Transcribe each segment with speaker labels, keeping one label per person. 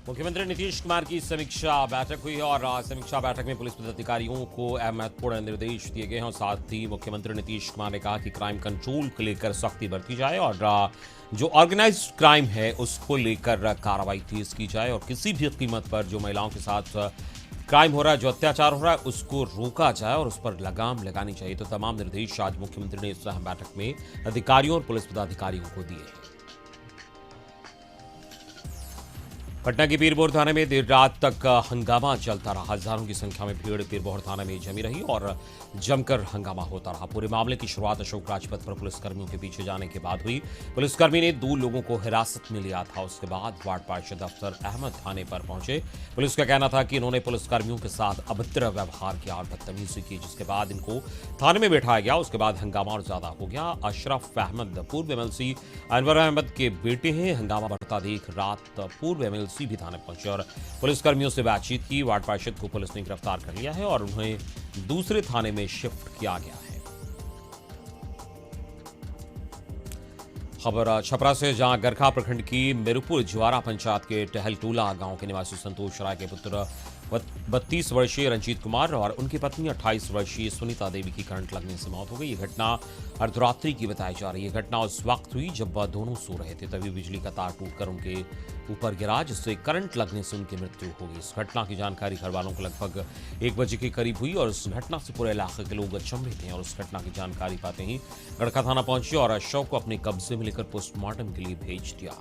Speaker 1: मुख्यमंत्री नीतीश कुमार की समीक्षा बैठक हुई है और समीक्षा बैठक में पुलिस पदाधिकारियों को महत्वपूर्ण निर्देश दिए गए हैं और साथ ही मुख्यमंत्री नीतीश कुमार ने कहा कि क्राइम कंट्रोल को लेकर सख्ती बरती जाए और जो ऑर्गेनाइज्ड क्राइम है उसको लेकर कार्रवाई तेज की जाए और किसी भी कीमत पर जो महिलाओं के साथ क्राइम हो रहा है, जो अत्याचार हो रहा है, उसको रोका जाए और उस पर लगाम लगानी चाहिए। तो तमाम निर्देश आज मुख्यमंत्री ने इस बैठक में अधिकारियों और पुलिस पदाधिकारियों को दिए हैं। पटना के पीरबोर थाने में देर रात तक हंगामा चलता रहा। हजारों की संख्या में भीड़ पीरबोर थाने में जमी रही और जमकर हंगामा होता रहा। पूरे मामले की शुरुआत अशोक राजपथ पर पुलिसकर्मियों के पीछे जाने के बाद हुई। पुलिसकर्मी ने 2 लोगों को हिरासत में लिया था। उसके बाद वार्ड पार्षद अफसर अहमद थाने पर पहुंचे। पुलिस का कहना था कि इन्होंने पुलिसकर्मियों के साथ अभद्र व्यवहार किया और बदतमीजी की, जिसके बाद इनको थाने में बैठाया गया। उसके बाद हंगामा और ज्यादा हो गया। अशरफ अहमद पूर्व एमएलसी अनवर अहमद के बेटे हैं। हंगामा बढ़ता देख रात पूर्व एमएलसी भी थाने पहुंचे और पुलिसकर्मियों से बातचीत की। वार्ड पार्षद को पुलिस ने गिरफ्तार कर लिया है और उन्हें दूसरे थाने में शिफ्ट किया गया है। खबर छपरा से, जहां गरखा प्रखंड की मेरुपुर ज्वारा पंचायत के टहलटोला गांव के निवासी संतोष राय के पुत्र 32 वर्षीय रंजीत कुमार और उनकी पत्नी 28 वर्षीय सुनीता देवी की करंट लगने से मौत हो गई। ये घटना अर्धरात्रि की बताई जा रही है। घटना उस वक्त हुई जब वह दोनों सो रहे थे, तभी बिजली का तार टूटकर उनके ऊपर गिरा, जिससे करंट लगने से उनकी मृत्यु हो गई। इस घटना की जानकारी घर वालों को लगभग 1 बजे के करीब हुई और इस घटना से पूरे इलाके के लोग अचंभित थे और उस घटना की जानकारी पाते ही गड़खा थाना पहुंचे और शव को अपने कब्जे में लेकर पोस्टमार्टम के लिए भेज दिया।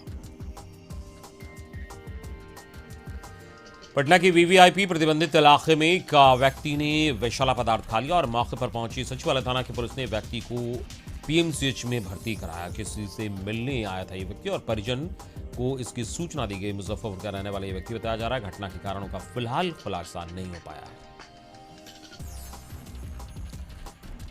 Speaker 1: पटना की वीवीआईपी प्रतिबंधित इलाके में एक व्यक्ति ने विषैला पदार्थ खा लिया और मौके पर पहुंची सचिवालय थाना की पुलिस ने व्यक्ति को पीएमसीएच में भर्ती कराया। किसी से मिलने आया था ये व्यक्ति और परिजन को इसकी सूचना दी गई। मुजफ्फरपुर का रहने वाला ये व्यक्ति बताया जा रहा है। घटना के कारणों का फिलहाल खुलासा नहीं हो पाया है।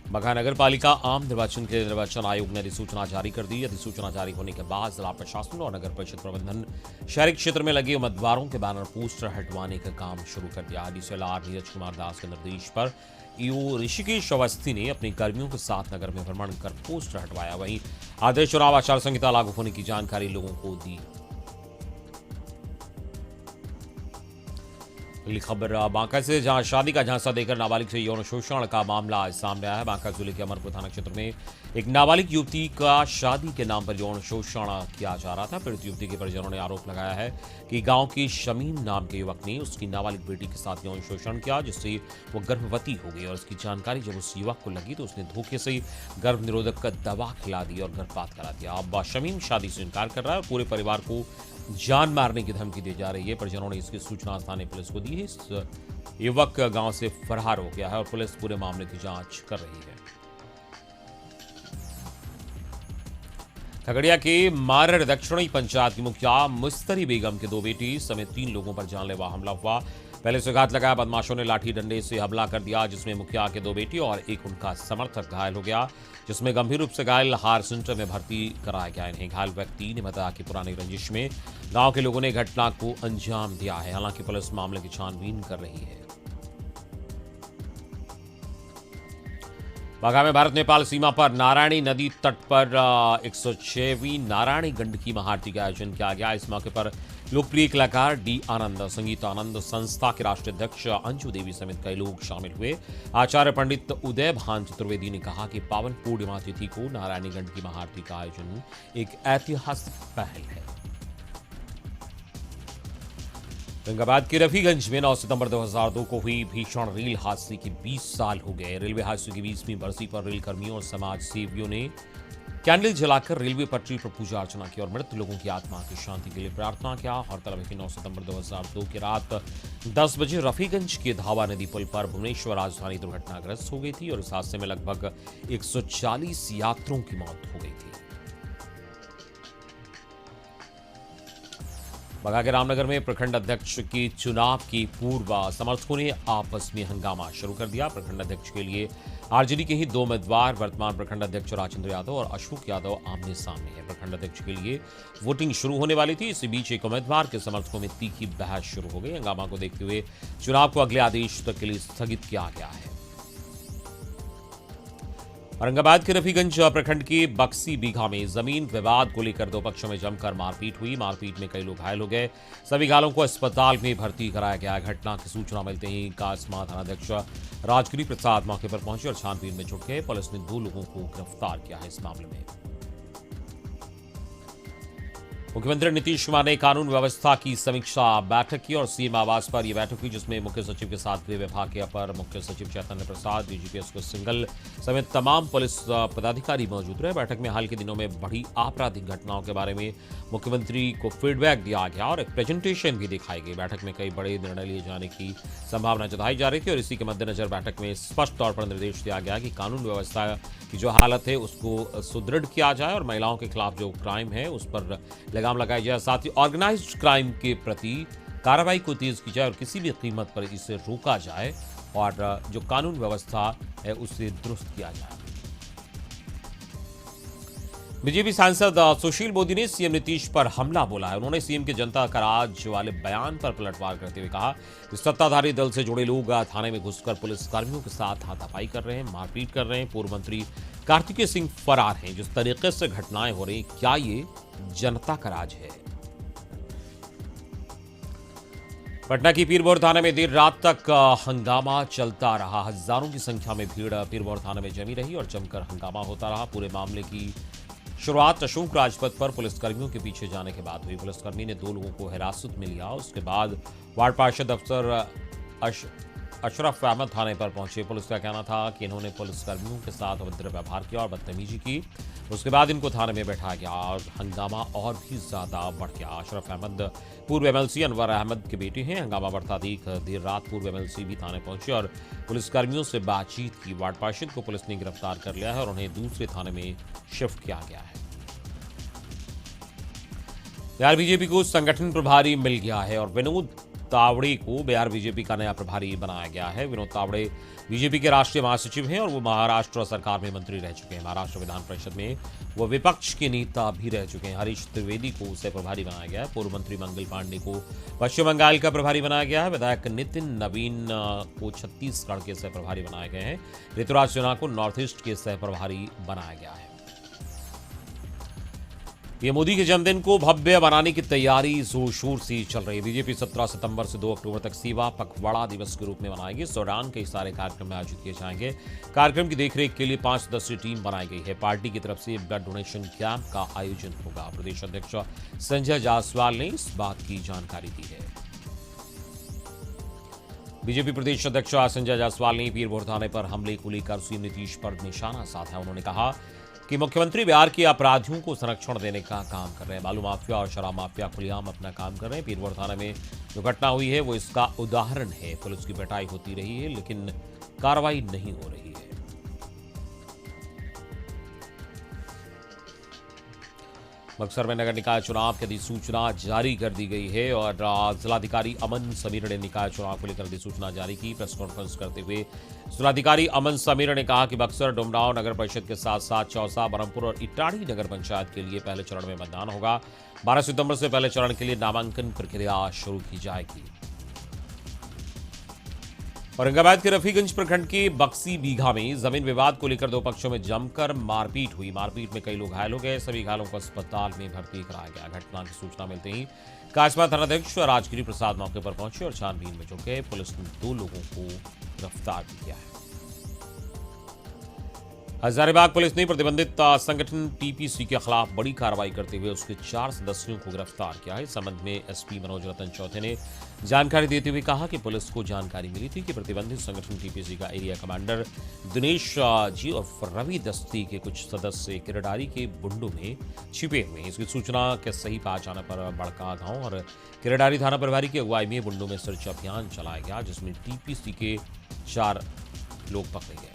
Speaker 1: बघा नगर पालिका आम निर्वाचन के निर्वाचन आयोग ने अधिसूचना जारी कर दी। अधिसूचना जारी होने के बाद जिला प्रशासन और नगर परिषद प्रबंधन शहरी क्षेत्र में लगे उम्मीदवारों के बैनर पोस्टर हटवाने का काम शुरू कर दिया। डीसीएलआर नीरज कुमार दास के निर्देश पर ईओ ऋषिकेश अवस्थी ने अपने कर्मियों के साथ नगर में भ्रमण कर पोस्टर हटवाया। वहीं आदर्श चुनाव आचार संहिता लागू होने की जानकारी लोगों को दी। अगली खबर बांका से, जहां शादी का झांसा देकर नाबालिग से यौन शोषण का मामला सामने आया है। बांका जिले के अमरपुर थाना क्षेत्र में एक नाबालिग युवती का शादी के नाम पर यौन शोषण किया जा रहा था। पीड़ित युवती के परिजनों ने आरोप लगाया है कि गांव की शमीम नाम के युवक ने उसकी नाबालिग बेटी के साथ यौन शोषण किया, जिससे वो गर्भवती हो गई और इसकी जानकारी जब उस युवक को लगी तो उसने धोखे से गर्भ निरोधक दवा खिला दी और गर्भपात करा दिया। अब शमीम शादी से इनकार कर रहा है और पूरे परिवार को जान मारने की धमकी दी जा रही है। परिजनों ने इसकी सूचना स्थानीय पुलिस को दी है। इस युवक गांव से फरार हो गया है और पुलिस पूरे मामले की जांच कर रही है। खगड़िया के मारड़ दक्षिणी पंचायत की मुखिया मुस्तरी बेगम के 2 बेटी समेत 3 लोगों पर जानलेवा हमला हुआ। पहले से घात लगाया बदमाशों ने लाठी डंडे से हमला कर दिया, जिसमें मुखिया के 2 बेटी और एक उनका समर्थक घायल हो गया, जिसमें गंभीर रूप से घायल हार सेंटर में भर्ती कराया गया। इन्हें घायल व्यक्ति ने बताया कि पुरानी रंजिश में गांव के लोगों ने घटना को अंजाम दिया है। हालांकि पुलिस मामले की छानबीन कर रही है। बाघा में भारत नेपाल सीमा पर नारायणी नदी तट पर 106वीं नारायणी गंडकी महाआरती का आयोजन किया गया। इस मौके पर लोकप्रिय कलाकार डी आनंद, संगीत आनंद संस्था के राष्ट्रीय अध्यक्ष अंजू देवी समेत कई लोग शामिल हुए। आचार्य पंडित उदय भान चतुर्वेदी ने कहा कि पावन पूर्णिमा तिथि को नारायणी गंडकी महाआरती का आयोजन एक ऐतिहासिक पहल है। औरंगाबाद के रफीगंज में 9 सितंबर 2002 को हुई भीषण रेल हादसे के 20 साल हो गए। रेलवे हादसे की 20वीं बरसी पर रेल कर्मियों और समाज सेवियों ने कैंडल जलाकर रेलवे पटरी पर पूजा अर्चना की और मृत लोगों की आत्मा की शांति के लिए प्रार्थना किया। गौरतलब है कि 9 सितंबर 2002 की रात 10 बजे रफीगंज के धावा नदी पुल पर भुवनेश्वर राजधानी दुर्घटनाग्रस्त हो गई थी और इस हादसे में लगभग 140 यात्रियों की मौत हो गई थी। बघा के रामनगर में प्रखंड अध्यक्ष के चुनाव की पूर्व समर्थकों ने आपस में हंगामा शुरू कर दिया। प्रखंड अध्यक्ष के लिए आरजेडी के ही 2 उम्मीदवार वर्तमान प्रखंड अध्यक्ष राजेंद्र यादव और अशोक यादव आमने सामने हैं। प्रखंड अध्यक्ष के लिए वोटिंग शुरू होने वाली थी। इसी बीच एक उम्मीदवार के समर्थकों में तीखी बहस शुरू हो गई। हंगामा को देखते हुए चुनाव को अगले आदेश तक के लिए स्थगित किया गया है। औरंगाबाद के रफीगंज प्रखंड के बक्सी बीघा में जमीन विवाद को लेकर दो पक्षों में जमकर मारपीट हुई। मारपीट में कई लोग घायल हो गए। सभी घायलों को अस्पताल में भर्ती कराया गया। घटना की सूचना मिलते ही कासमा थानाध्यक्ष राजगिरी प्रसाद मौके पर पहुंचे और छानबीन में जुट गए। पुलिस ने 2 लोगों को गिरफ्तार किया है। इस मामले में मुख्यमंत्री नीतीश कुमार ने कानून व्यवस्था की समीक्षा बैठक की और सीएम आवास पर यह बैठक हुई, जिसमें मुख्य सचिव के साथ गृह विभाग के अपर मुख्य सचिव चैतन्य प्रसाद, डीजीपी एसके सिंघल समेत तमाम पुलिस पदाधिकारी मौजूद रहे। बैठक में हाल के दिनों में बढ़ी आपराधिक घटनाओं के बारे में मुख्यमंत्री को फीडबैक दिया गया और एक प्रेजेंटेशन भी दिखाई गई। बैठक में कई बड़े निर्णय लिए जाने की संभावना जताई जा रही थी और इसी के मद्देनजर बैठक में स्पष्ट तौर पर निर्देश दिया गया कि कानून व्यवस्था की जो हालत है उसको सुदृढ़ किया जाए और महिलाओं के खिलाफ जो क्राइम है उस पर लगाम लगाई जाए। साथ ही ऑर्गेनाइज्ड क्राइम के प्रति कार्रवाई को तेज की जाए और किसी भी कीमत पर इसे रोका जाए और जो कानून व्यवस्था है उसे दुरुस्त किया जाए। बीजेपी सांसद सुशील मोदी ने सीएम नीतीश पर हमला बोला है। उन्होंने सीएम के जनता का राज वाले बयान पर पलटवार करते हुए कहा कि सत्ताधारी दल से जुड़े लोग थाने में घुसकर पुलिस कर्मियों के साथ हाथापाई कर रहे हैं, मारपीट कर रहे हैं। पूर्व मंत्री कार्तिकेय सिंह फरार हैं। जिस तरीके से घटनाएं हो रही, क्या ये जनता का राज है? पटना की पीरबोर थाने में देर रात तक हंगामा चलता रहा। हजारों की संख्या में भीड़ पीरबोर थाने में जमी रही और जमकर हंगामा होता रहा। पूरे मामले की शुरुआत अशोक राजपथ पर पुलिसकर्मियों के पीछे जाने के बाद हुई। पुलिसकर्मी ने 2 लोगों को हिरासत में लिया। उसके बाद वार्ड पार्षद अफसर अशरफ अहमद थाने पर पहुंचे। पुलिस का कहना था कि इन्होंने पुलिसकर्मियों के साथ अभद्र व्यवहार किया और बदतमीजी की। उसके बाद इनको थाने में बैठाया गया और हंगामा और भी ज्यादा बढ़ गया। अशरफ अहमद पूर्व एमएलसी अनवर अहमद के बेटे हैं। हंगामा बढ़ता देख देर रात पूर्व एमएलसी भी थाने पहुंचे और पुलिसकर्मियों से बातचीत की। वार्ड पार्षद को पुलिस ने गिरफ्तार कर लिया है और उन्हें दूसरे थाने में शिफ्ट किया गया है। बिहार बीजेपी को संगठन प्रभारी मिल गया है और विनोद तावड़े को बिहार बीजेपी का नया प्रभारी बनाया गया है। विनोद तावड़े बीजेपी के राष्ट्रीय महासचिव हैं और वो महाराष्ट्र सरकार में मंत्री रह चुके हैं। महाराष्ट्र विधान परिषद में वो विपक्ष के नेता भी रह चुके हैं। हरीश त्रिवेदी को उसे प्रभारी बनाया गया है। पूर्व मंत्री मंगल पांडे को पश्चिम बंगाल का प्रभारी बनाया गया है। विधायक नितिन नवीन को छत्तीसगढ़ के सह प्रभारी बनाए गए हैं। ऋतुराज सिन्हा को नॉर्थ ईस्ट के सह प्रभारी बनाया गया है। ये मोदी के जन्मदिन को भव्य बनाने की तैयारी जोर शोर से चल रही है। बीजेपी 17 सितंबर से 2 अक्टूबर तक सेवा पखवाड़ा दिवस के रूप में मनाएगी। इस दौरान कई सारे कार्यक्रम आयोजित किए जाएंगे। कार्यक्रम की देखरेख के लिए 5 सदस्यीय टीम बनाई गई है। पार्टी की तरफ से ब्लड डोनेशन कैंप का आयोजन होगा। प्रदेश अध्यक्ष संजय जायसवाल ने इस बात की जानकारी दी है। बीजेपी प्रदेश अध्यक्ष संजय जायसवाल ने पीरबोर थाने पर हमले को लेकर सीएम नीतीश पर निशाना साधा। उन्होंने कहा कि मुख्यमंत्री बिहार के अपराधियों को संरक्षण देने का काम कर रहे हैं। बालू माफिया और शराब माफिया खुलेआम अपना काम कर रहे हैं। पीरबोर थाने में जो घटना हुई है वो इसका उदाहरण है। पुलिस की पिटाई होती रही है लेकिन कार्रवाई नहीं हो रही है। बक्सर में नगर निकाय चुनाव की अधिसूचना जारी कर दी गई है और जिलाधिकारी अमन समीर ने निकाय चुनाव को लेकर अधिसूचना जारी की। प्रेस कॉन्फ्रेंस करते हुए जिलाधिकारी अमन समीर ने कहा कि बक्सर डुमरांव नगर परिषद के साथ साथ चौसा, बरमपुर और इटाड़ी नगर पंचायत के लिए पहले चरण में मतदान होगा। 12 सितंबर से पहले चरण के लिए नामांकन प्रक्रिया शुरू की जाएगी। औरंगाबाद के रफीगंज प्रखंड के बक्सी बीघा में जमीन विवाद को लेकर 2 पक्षों में जमकर मारपीट हुई। मारपीट में कई लोग घायल हो गए। सभी घायलों को अस्पताल में भर्ती कराया गया। घटना की सूचना मिलते ही कासमा थानाध्यक्ष राजगिरी प्रसाद मौके पर पहुंचे और छानबीन में जुट गए। पुलिस ने 2 लोगों को गिरफ्तार भी किया है। हजारीबाग पुलिस ने प्रतिबंधित संगठन टीपीसी के खिलाफ बड़ी कार्रवाई करते हुए उसके 4 सदस्यों को गिरफ्तार किया है। इस संबंध में एसपी मनोज रतन चौथे ने जानकारी देते हुए कहा कि पुलिस को जानकारी मिली थी कि प्रतिबंधित संगठन टीपीसी का एरिया कमांडर दिनेश जी और रवि दस्ती के कुछ सदस्य किरडारी के बुंडू में छिपे हुए हैं। इसकी सूचना के सही पाए जाने पर बड़का गांव और किरडारी थाना प्रभारी की अगुवाई में बुंडू में सर्च अभियान चलाया गया, जिसमें टीपीसी के 4 लोग पकड़े गए।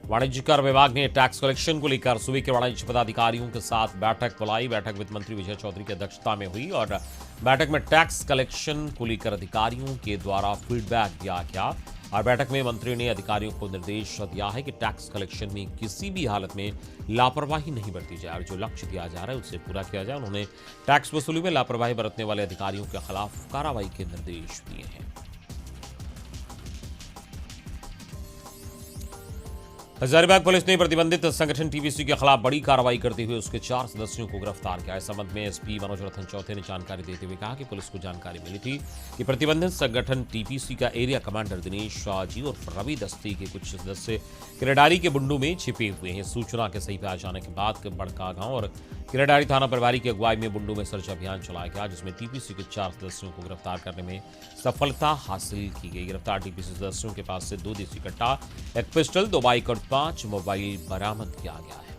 Speaker 1: वाणिज्य कर विभाग ने टैक्स कलेक्शन को लेकर सूबे के वाणिज्य पदाधिकारियों के साथ बैठक बुलाई। बैठक वित्त मंत्री विजय चौधरी की अध्यक्षता में हुई और बैठक में टैक्स कलेक्शन को लेकर अधिकारियों के द्वारा फीडबैक दिया गया। और बैठक में मंत्री ने अधिकारियों को निर्देश दिया है कि टैक्स कलेक्शन में किसी भी हालत में लापरवाही नहीं बरती जाए और जो लक्ष्य दिया जा रहा है उससे पूरा किया जाए। उन्होंने टैक्स वसूली में लापरवाही बरतने वाले अधिकारियों के खिलाफ कार्रवाई के निर्देश दिए हैं। हजारीबाग पुलिस ने प्रतिबंधित संगठन टीपीसी के खिलाफ बड़ी कार्रवाई करते हुए उसके 4 सदस्यों को गिरफ्तार किया। इस संबंध में एसपी मनोज रतन चौथे ने जानकारी देते हुए कहा कि पुलिस को जानकारी मिली थी कि प्रतिबंधित संगठन टीपीसी का एरिया कमांडर दिनेश शाहजी और रवि दस्ती के कुछ सदस्य किराडारी के बुंडू में छिपे हुए हैं। सूचना के सही पे आ जाने के बाद बड़का गांव और किराडारी थाना प्रभारी की अगुवाई में बुंडू में सर्च अभियान चलाया गया, जिसमें टीपीसी के 4 सदस्यों को गिरफ्तार करने में सफलता हासिल की गई। गिरफ्तार टीपीसी सदस्यों के पास से 2 देसी कट्टा, एक पिस्टल, 2 बाइक और 5 मोबाइल बरामद किया गया है।